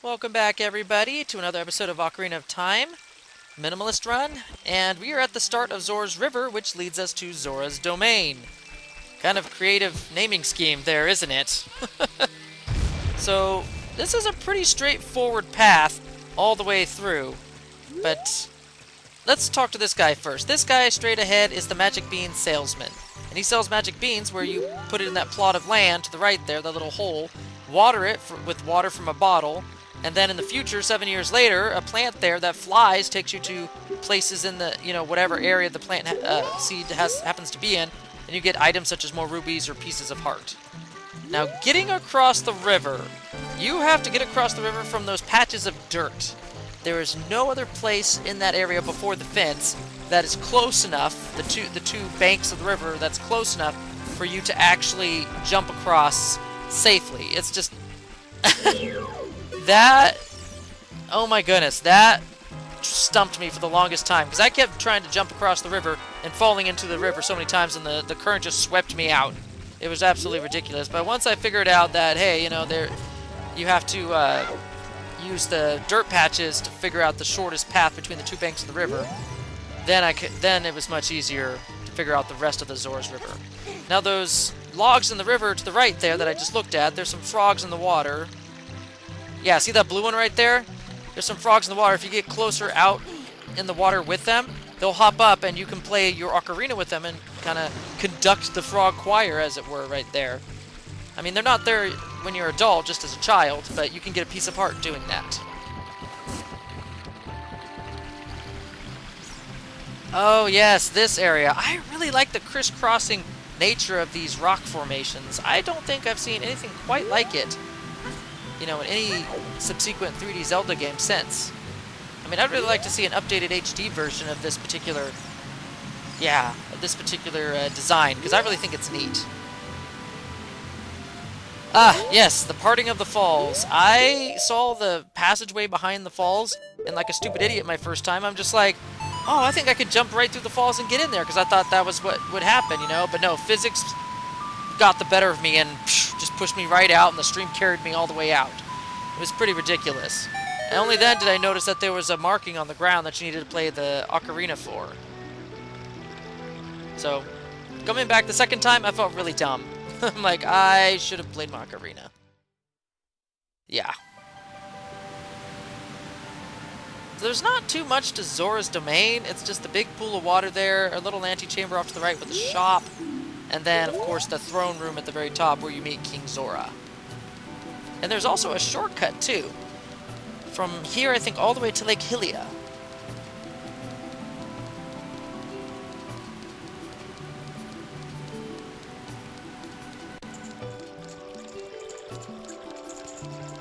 Welcome back, everybody, to another episode of Ocarina of Time, Minimalist Run, and we are at the start of Zoras River, which leads us to Zoras Domain. Kind of creative naming scheme there, isn't it? So, this is a pretty straightforward path all the way through, but let's talk to this guy first. This guy straight ahead is the Magic Bean Salesman, and he sells magic beans where you put it in that plot of land to the right there, that little hole, water it with water from a bottle, and then in the future, 7 years later, a plant there that flies takes you to places in the, whatever area the plant seed happens to be in, and you get items such as more rubies or pieces of heart. Now, getting across the river, you have to get across the river from those patches of dirt. There is no other place in that area before the fence that is close enough, the two banks of the river, that's close enough for you to actually jump across safely. It's just... That, oh my goodness, that stumped me for the longest time, because I kept trying to jump across the river and falling into the river so many times, and the current just swept me out. It was absolutely ridiculous. But once I figured out that, hey, you have to use the dirt patches to figure out the shortest path between the two banks of the river, then it was much easier to figure out the rest of the Zoras River. Now those logs in the river to the right there that I just looked at, there's some frogs in the water. Yeah, see that blue one right there? There's some frogs in the water. If you get closer out in the water with them, they'll hop up and you can play your ocarina with them and kind of conduct the frog choir, as it were, right there. I mean, they're not there when you're adult, just as a child, but you can get a piece of heart doing that. Oh, yes, this area. I really like the crisscrossing nature of these rock formations. I don't think I've seen anything quite like it, in any subsequent 3D Zelda game since. I mean, I'd really like to see an updated HD version of this particular, design, because I really think it's neat. Ah, yes, the parting of the falls. I saw the passageway behind the falls, and like a stupid idiot my first time, I'm just like, oh, I think I could jump right through the falls and get in there, because I thought that was what would happen, But no, physics got the better of me and just pushed me right out, and the stream carried me all the way out. It was pretty ridiculous. And only then did I notice that there was a marking on the ground that you needed to play the ocarina for. So, coming back the second time, I felt really dumb. I'm like, I should have played my ocarina. Yeah. So there's not too much to Zoras Domain. It's just the big pool of water there, a little antechamber off to the right with a shop, and then, of course, the throne room at the very top where you meet King Zora. And there's also a shortcut, too. From here, I think, all the way to Lake Hylia.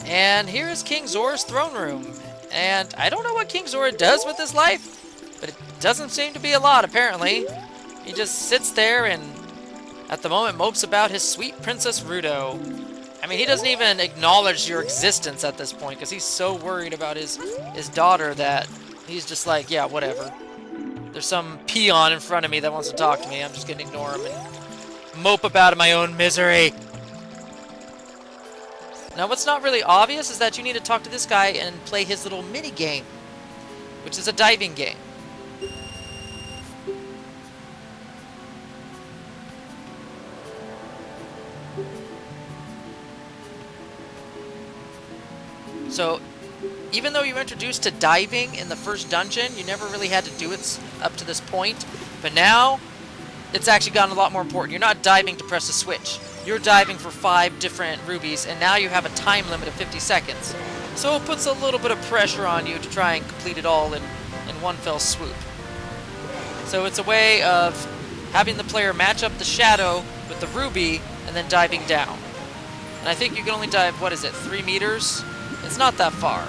And here is King Zora's throne room. And I don't know what King Zora does with his life, but it doesn't seem to be a lot, apparently. He just sits there and, at the moment, mopes about his sweet Princess Ruto. I mean, he doesn't even acknowledge your existence at this point, because he's so worried about his daughter that he's just like, yeah, whatever. There's some peon in front of me that wants to talk to me. I'm just going to ignore him and mope about in my own misery. Now, what's not really obvious is that you need to talk to this guy and play his little mini game, which is a diving game. So, even though you were introduced to diving in the first dungeon, you never really had to do it up to this point. But now, it's actually gotten a lot more important. You're not diving to press a switch. You're diving for 5 different rubies, and now you have a time limit of 50 seconds. So it puts a little bit of pressure on you to try and complete it all in one fell swoop. So it's a way of having the player match up the shadow with the ruby, and then diving down. And I think you can only dive, 3 meters? It's not that far.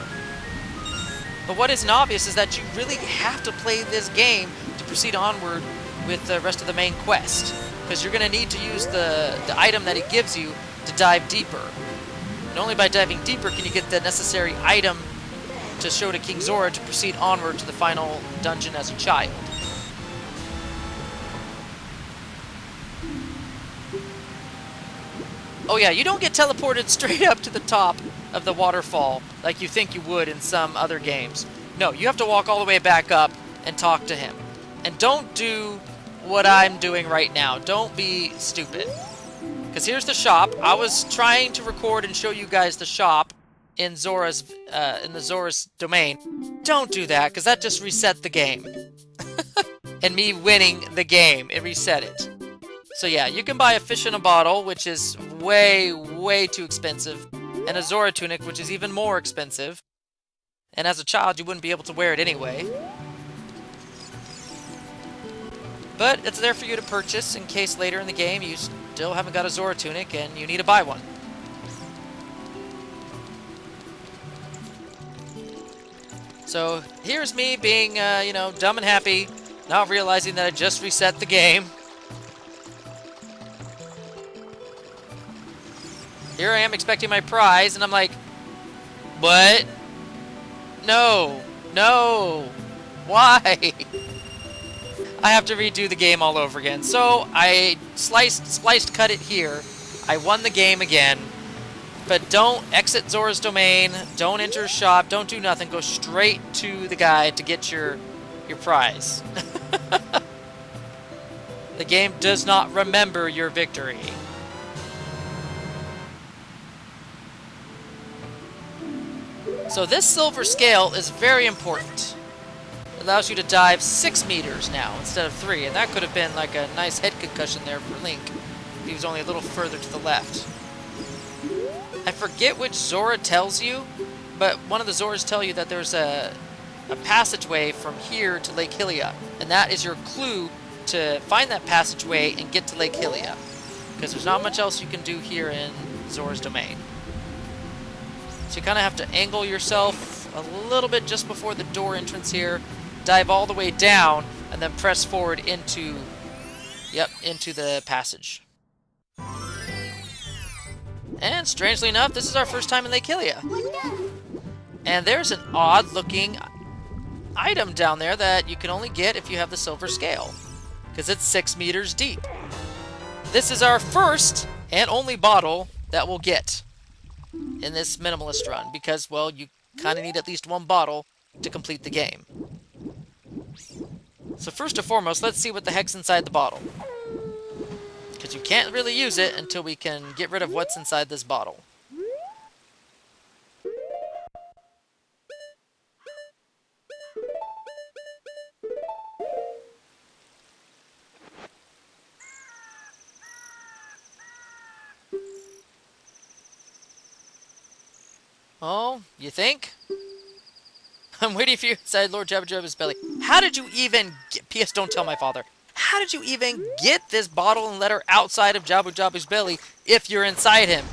But what isn't obvious is that you really have to play this game to proceed onward with the rest of the main quest, because you're going to need to use the item that it gives you to dive deeper. And only by diving deeper can you get the necessary item to show to King Zora to proceed onward to the final dungeon as a child. Oh yeah, you don't get teleported straight up to the top of the waterfall like you think you would in some other games. No, you have to walk all the way back up and talk to him. And don't do what I'm doing right now. Don't be stupid. Because here's the shop. I was trying to record and show you guys the shop in the Zoras Domain. Don't do that, because that just reset the game. And me winning the game, it reset it. So yeah, you can buy a fish in a bottle, which is way, way too expensive, and a Zora tunic, which is even more expensive. And as a child, you wouldn't be able to wear it anyway. But it's there for you to purchase in case later in the game you still haven't got a Zora tunic and you need to buy one. So here's me being, you know, dumb and happy, not realizing that I just reset the game. Here I am expecting my prize, and I'm like, what? No, no, why? I have to redo the game all over again. So I spliced cut it here. I won the game again. But don't exit Zoras Domain, don't enter a shop, don't do nothing. Go straight to the guy to get your prize. The game does not remember your victory. So this silver scale is very important. It allows you to dive 6 meters now instead of 3, and that could have been like a nice head concussion there for Link. He was only a little further to the left. I forget which Zora tells you, but one of the Zoras tell you that there's a passageway from here to Lake Hylia, and that is your clue to find that passageway and get to Lake Hylia, because there's not much else you can do here in Zora's Domain. So you kind of have to angle yourself a little bit just before the door entrance here, dive all the way down, and then press forward into the passage. And strangely enough, this is our first time in Lake Hylia. And there's an odd-looking item down there that you can only get if you have the silver scale, because it's 6 meters deep. This is our first and only bottle that we'll get in this minimalist run, because, well, you kind of need at least one bottle to complete the game. So first and foremost, let's see what the heck's inside the bottle, because you can't really use it until we can get rid of what's inside this bottle. Oh, you think? I'm waiting for you inside Lord Jabba Jabba's belly. How did you even get... P.S. Don't tell my father. How did you even get this bottle and letter outside of Jabba Jabba's belly if you're inside him?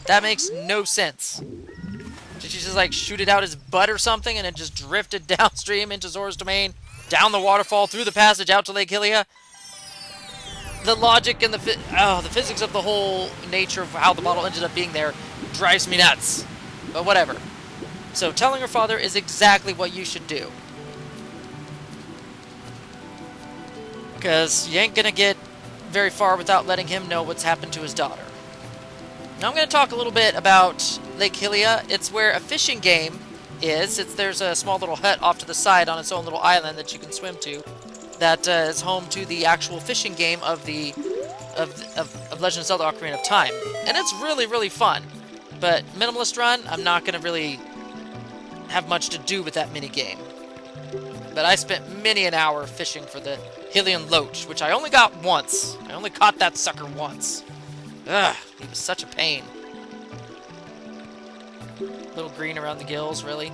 That makes no sense. Did you just, like, shoot it out his butt or something and it just drifted downstream into Zora's Domain, down the waterfall, through the passage, out to Lake Hylia? The logic and the physics of the whole nature of how the bottle ended up being there drives me nuts. But whatever. So telling your father is exactly what you should do. Because you ain't going to get very far without letting him know what's happened to his daughter. Now I'm going to talk a little bit about Lake Hylia. It's where a fishing game is. There's a small little hut off to the side on its own little island that you can swim to. That is home to the actual fishing game of Legend of Zelda Ocarina of Time. And it's really, really fun. But Minimalist Run, I'm not going to really have much to do with that mini-game. But I spent many an hour fishing for the Hylian Loach, which I only got once. I only caught that sucker once. Ugh, he was such a pain. Little green around the gills, really.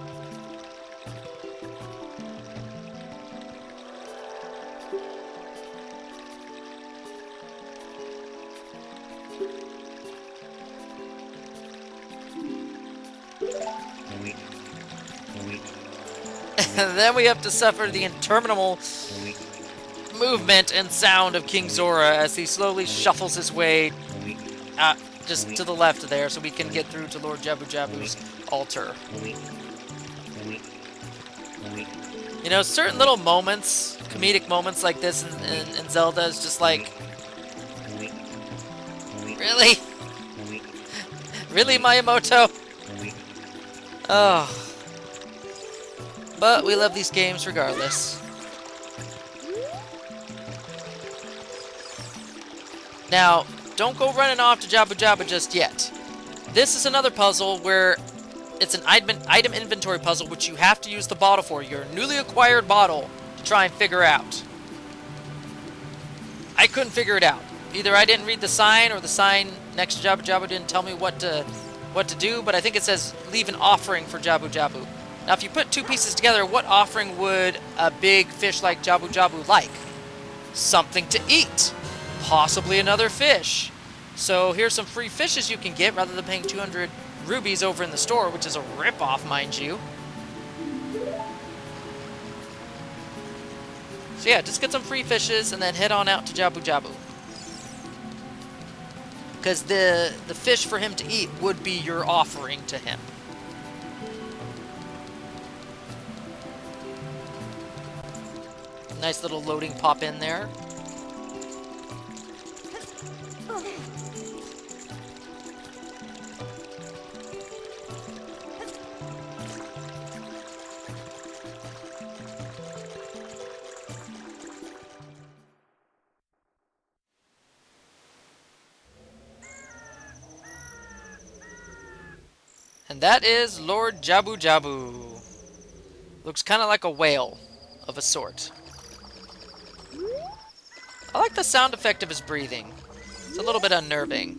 And then we have to suffer the interminable movement and sound of King Zora as he slowly shuffles his way just to the left there so we can get through to Lord Jabu Jabu's altar. You know, certain little moments, comedic moments like this in Zelda is just like, really? Really, Miyamoto? Oh. But we love these games regardless. Now, don't go running off to Jabu Jabu just yet. This is another puzzle where it's an item inventory puzzle, which you have to use the bottle for, your newly acquired bottle, to try and figure out. I couldn't figure it out. Either I didn't read the sign, or the sign next to Jabu Jabu didn't tell me what to do, but I think it says leave an offering for Jabu Jabu. Now, if you put two pieces together, what offering would a big fish like Jabu Jabu like? Something to eat. Possibly another fish. So here's some free fishes you can get rather than paying 200 rubies over in the store, which is a ripoff, mind you. So yeah, just get some free fishes and then head on out to Jabu Jabu. Because the fish for him to eat would be your offering to him. Nice little loading pop in there. And that is Lord Jabu Jabu. Looks kind of like a whale of a sort. I like the sound effect of his breathing. It's a little bit unnerving.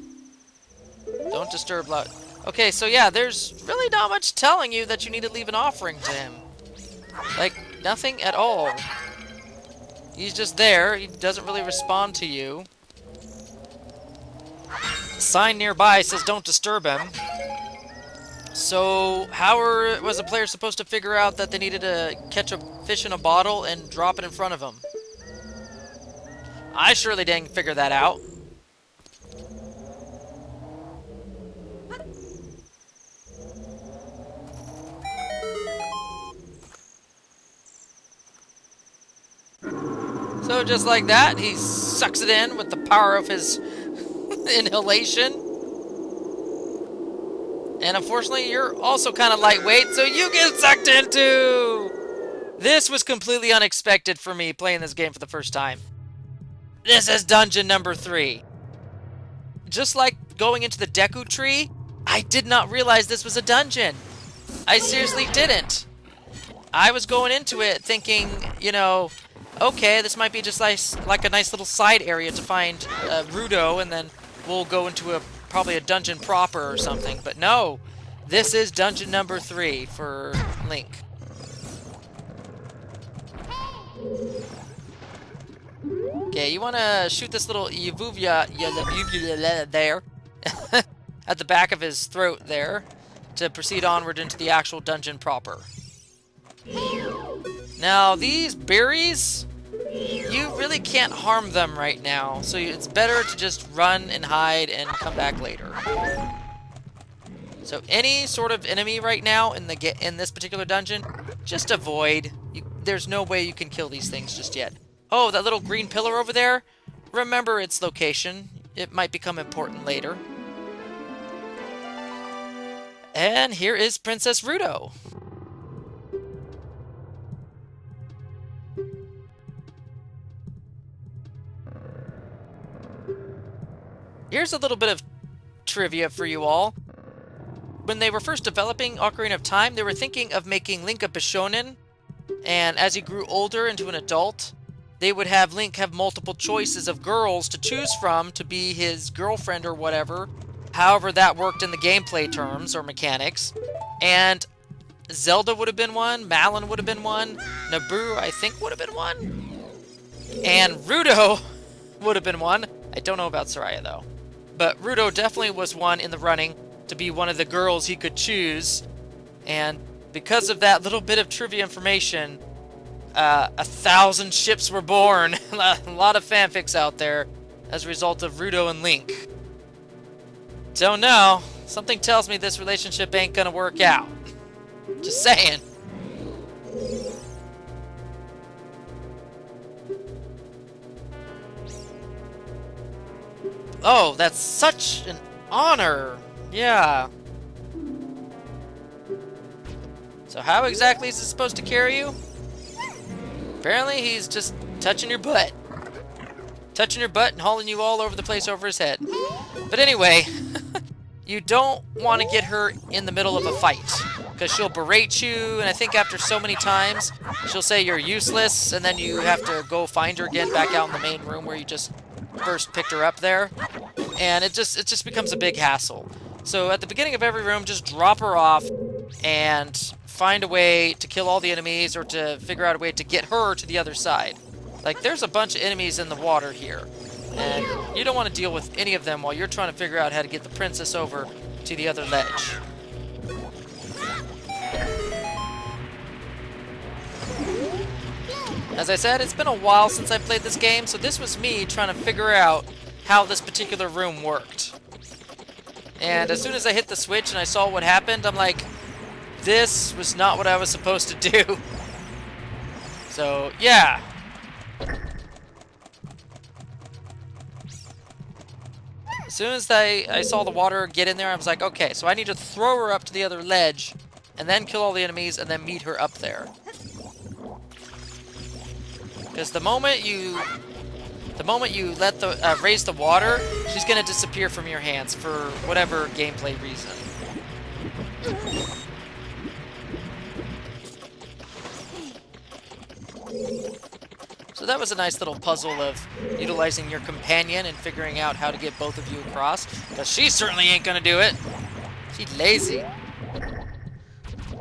Don't disturb loud. Okay, so yeah, there's really not much telling you that you need to leave an offering to him. Like, nothing at all. He's just there. He doesn't really respond to you. The sign nearby says don't disturb him. So, how was a player supposed to figure out that they needed to catch a fish in a bottle and drop it in front of them? I surely didn't figure that out. So just like that, he sucks it in with the power of his inhalation. And unfortunately, you're also kind of lightweight, so you get sucked into! This was completely unexpected for me playing this game for the first time. This is dungeon number 3. Just like going into the Deku tree, I did not realize this was a dungeon. I seriously didn't. I was going into it thinking, you know, okay, this might be just like a nice little side area to find Ruto, and then we'll go into probably a dungeon proper or something. But no, this is dungeon number 3 for Link. Okay, you want to shoot this little Yavuvia there at the back of his throat there to proceed onward into the actual dungeon proper. Now, these berries, you really can't harm them right now, so it's better to just run and hide and come back later. So any sort of enemy right now in this particular dungeon, just avoid. There's no way you can kill these things just yet. Oh, that little green pillar over there? Remember its location. It might become important later. And here is Princess Ruto. Here's a little bit of trivia for you all. When they were first developing Ocarina of Time, they were thinking of making Link a Bishonen, and as he grew older into an adult, they would have Link have multiple choices of girls to choose from to be his girlfriend or whatever, however that worked in the gameplay terms or mechanics. And Zelda would have been one, Malon would have been one, Naboo I think would have been one, and Ruto would have been one. I don't know about Soraya though. But Ruto definitely was one in the running to be one of the girls he could choose. And because of that little bit of trivia information, 1,000 ships were born. A lot of fanfics out there as a result of Ruto and Link. Don't know. Something tells me this relationship ain't gonna work out. Just saying. Oh, that's such an honor. Yeah. So how exactly is it supposed to carry you? Apparently he's just touching your butt. Touching your butt and hauling you all over the place over his head. But anyway, you don't want to get her in the middle of a fight, because she'll berate you, and I think after so many times, she'll say you're useless, and then you have to go find her again back out in the main room where you just first picked her up there. And it just becomes a big hassle. So at the beginning of every room, just drop her off and find a way to kill all the enemies, or to figure out a way to get her to the other side. Like, there's a bunch of enemies in the water here, and you don't want to deal with any of them while you're trying to figure out how to get the princess over to the other ledge. As I said, it's been a while since I played this game, so this was me trying to figure out how this particular room worked. And as soon as I hit the switch and I saw what happened, I'm like, this was not what I was supposed to do. So, yeah. As soon as I saw the water get in there, I was like, okay, so I need to throw her up to the other ledge, and then kill all the enemies, and then meet her up there. Because the moment you let the raise the water, she's gonna disappear from your hands for whatever gameplay reason. So that was a nice little puzzle of utilizing your companion and figuring out how to get both of you across. Because she certainly ain't gonna do it. She's lazy.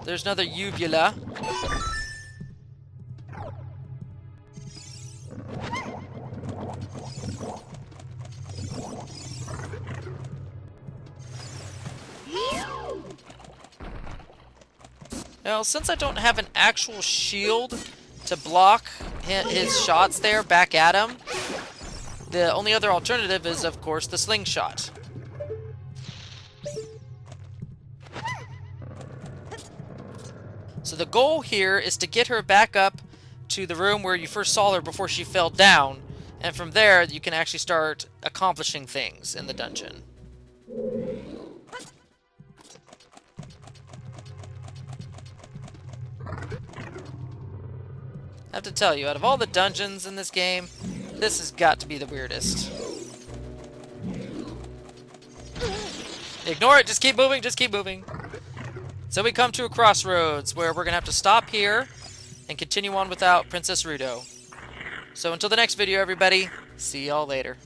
There's another uvula. Now, since I don't have an actual shield to block his shots there back at him, the only other alternative is, of course, the slingshot. So the goal here is to get her back up to the room where you first saw her before she fell down, and from there you can actually start accomplishing things in the dungeon. I have to tell you, out of all the dungeons in this game, this has got to be the weirdest. Ignore it, just keep moving, just keep moving. So we come to a crossroads where we're going to have to stop here and continue on without Princess Ruto. So until the next video, everybody, see y'all later.